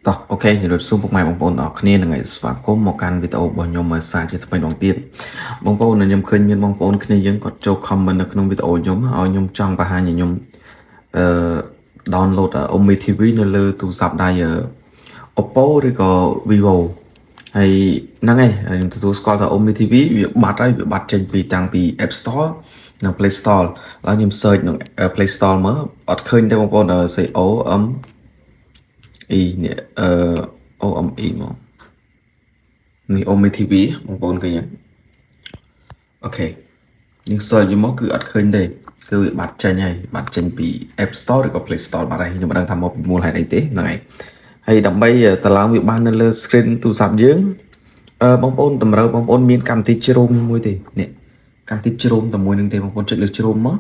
តោះអូខេជំរាបសួរពុកម៉ែបងប្អូនទាំងអស់គ្នានឹងថ្ងៃស្វាគមន៍មកកាន់វីដេអូរបស់ខ្ញុំមួយសារជាថ្មីម្ដងទៀតបងប្អូនខ្ញុំឃើញមានបងប្អូនគ្នាយើងគាត់ចូល comment នៅក្នុងវីដេអូខ្ញុំឲ្យខ្ញុំចង់បង្ហាញឲ្យខ្ញុំអឺ download Omi TV នៅលើទូរស័ព្ទដៃOppo ឬក៏ Vivo ហើយហ្នឹងហើយខ្ញុំទទួលស្គាល់ថា Omi TV វាបាត់ហើយវាបាត់ចេញពីតាំងពី App Store និង Play Store ហើយខ្ញុំ search ក្នុង Play Store មើលអត់ឃើញទេបងប្អូនសេ OMនេះOME មកនេះ Omi TV បងប្អូនឃើញអូខេយើង search វាមកគឺអត់ឃើញទេគឺវាបាត់ចេញហើយបាត់ចេញពី App Store ឬក៏ Play Store បាត់ហើយខ្ញុំមិនដឹងថាមកពីមូលហេតុអីទេហ្នឹងហើយហើយដើម្បីតឡើងវាបាននៅលើ screen ទូរស័ព្ទយើងបងប្អូនតម្រូវបងប្អូនមានកម្មវិធីជ្រុំមួយទេនេះកម្មវិធីជ្រុំតែមួយនឹងទេបងប្អូនចុចលើជ្រុំមក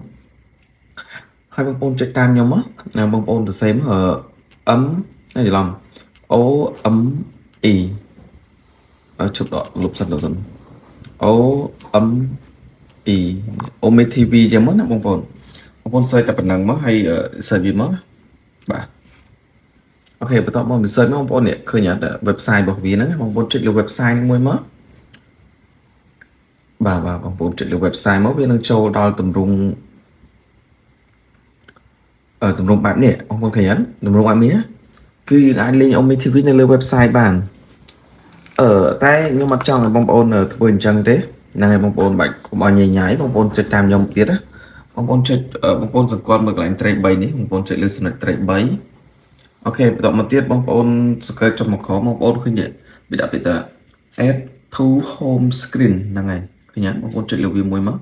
ហើយបងប្អូនចុចតាមខ្ញុំមកបងប្អូនទៅសេមM ហើយច្រឡំ OME ជប់ដកលុបសិនទៅOME Omi TV ចឹងមកណាបងប្អូន search តែប៉ុណ្ណឹងមកហើយ search វាមកបាទអូខេបន្ទាប់មក search មកបងប្អូននេះឃើញអត់ website របស់វាហ្នឹងបងប្អូនចុចលើ website ហ្នឹងមួយមកបាទបងប្អូនចុចលើ website មកវានឹងចូលដល់ទម្រង់បែបនេះបងប្អូនឃើញអត់ទម្រង់បែបនេះគឺយើងអាចលេង Omi TV នៅលើ website បានតែខ្ញុំអត់ចង់ឲ្យបងប្អូនធ្វើអញ្ចឹងទេហ្នឹងហើយបងប្អូនបាច់កុំឲ្យញ៉ៃបងប្អូនចុចតាមខ្ញុំទៀតណាបងប្អូនចុចបងប្អូនសង្កត់មើលកន្លែងត្រី3នេះបងប្អូនចុចលើចំណុចត្រី3អូខេបន្តមកទៀតបងប្អូនសង្កេតចុចមកក្រោមបងប្អូនឃើញវាដាក់ពាក្យថា add to home screen ហ្នឹងហើយឃើញបងប្អូនចុចលើវាមួយមក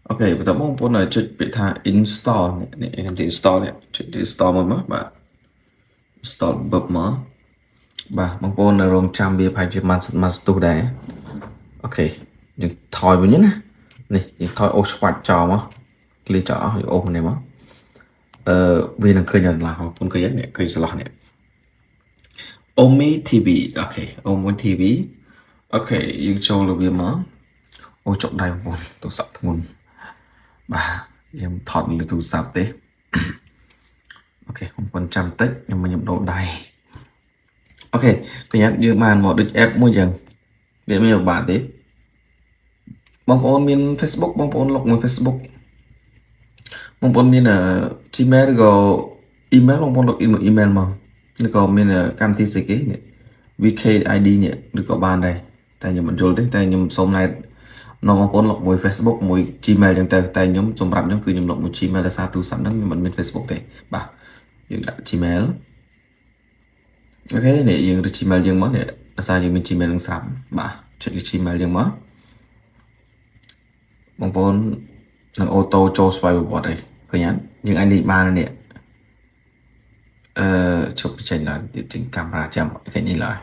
អូខេបន្តបងប្អូនចុចពាក្យថា install នេះខ្ញុំទៅ install នេះចុច install មួយមកបាទ install បឹបមកបាទបងប្អូនរងចាំវាប្រហែលជាមកស្ទុះដែរអូខេយើងថយវិញណានេះយើងថយអូសស្វាច់ចោលមកគ្លីចោលអស់យើងអូសនេះមកវានឹងឃើញដល់បងប្អូនឃើញនេះឃើញស្លោះនេះ Omi TV អូខេ Omi TV អូខេយើងចូលលើវាមកអូចុកដៃបងប្អូនទូរស័ព្ទធ្ងន់បាទខ្ញុំថតលើទូរស័ព្ទទេអូខេបងប្អូនចាំតិចខ្ញុំដូរដៃអូខេឃើញយើងបានមកដូច app មួយចឹងវាមានពិបាកទេបងប្អូនមាន Facebook បងប្អូនលុកមួយ Facebook បងប្អូនមានGmail ឬក៏ email បងប្អូនលុកemail មកឬក៏មានកម្មវិធីស្អីគេនេះ VKID នេះឬក៏បានដែរតែខ្ញុំមិនយល់ទេតែខ្ញុំសូមណែនាំបងប្អូនលុកមួយ Facebook មួយ Gmail ចឹងទៅតែខ្ញុំសម្រាប់ខ្ញុំគឺខ្ញុំលុកមួយ Gmail ដោយសារទូរស័ព្ទហ្នឹងខ្ញុំមិនមាន Facebook ទេបាទយើងដាក់ Gmail អូខេនេះយើងរក Gmail យើងមកនេះដោយសារយើងមាន Gmail នឹងស្រាប់បាទចុចលើ Gmail យើងមកបងប្អូននឹងអូតូចូលស្វ័យប្រវត្តិអីឃើញអត់យើងអាចលេខបាននេះជប់ចេញឡើងទៀតចេញកាមេរ៉ាចាំឃើញនេះឡើយ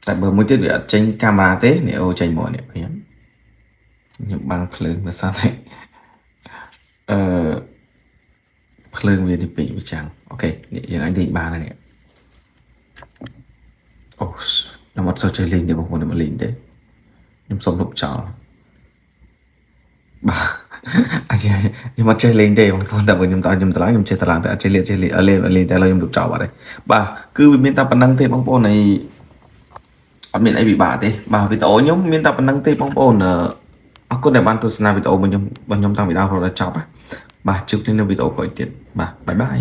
តែបើមួយទៀតវាអត់ចេញកាមេរ៉ាទេនេះអូចេញមកនេះឃើញអត់ខ្ញុំបាំងភ្លើងដោយសារតែភ្លើងវានេះពេកវាចាំងអូខេនេះយើងអាចលេខបានហើយនេះអូខ្ញុំអត់សូវចេះលេងទេបងប្អូនខ្ញុំលេងទេខ្ញុំសុំលុបចោលបាទអញ្ចឹងខ្ញុំអត់ចេះលេងទេបងប្អូនតែខ្ញុំតឡើងខ្ញុំចេះតឡើងតែអត់ចេះលេងតែឥឡូវខ្ញុំលុបចោលបាត់ហើយបាទគឺវាមានតែប៉ុណ្្នឹងទេបងប្អូនហើយអត់មានអីពិបាកទេបាទវីដេអូខ្ញុំមានតែប៉ុណ្្នឹងទេបងប្អូនអរគុណដែលបានទស្សនាវីដេអូរបស់ខ្ញុំតាំងពីដើមរហូតដល់ចប់បាទជួបគ្នានៅវីដេអូក្រោយទៀតបាទបាយបាយ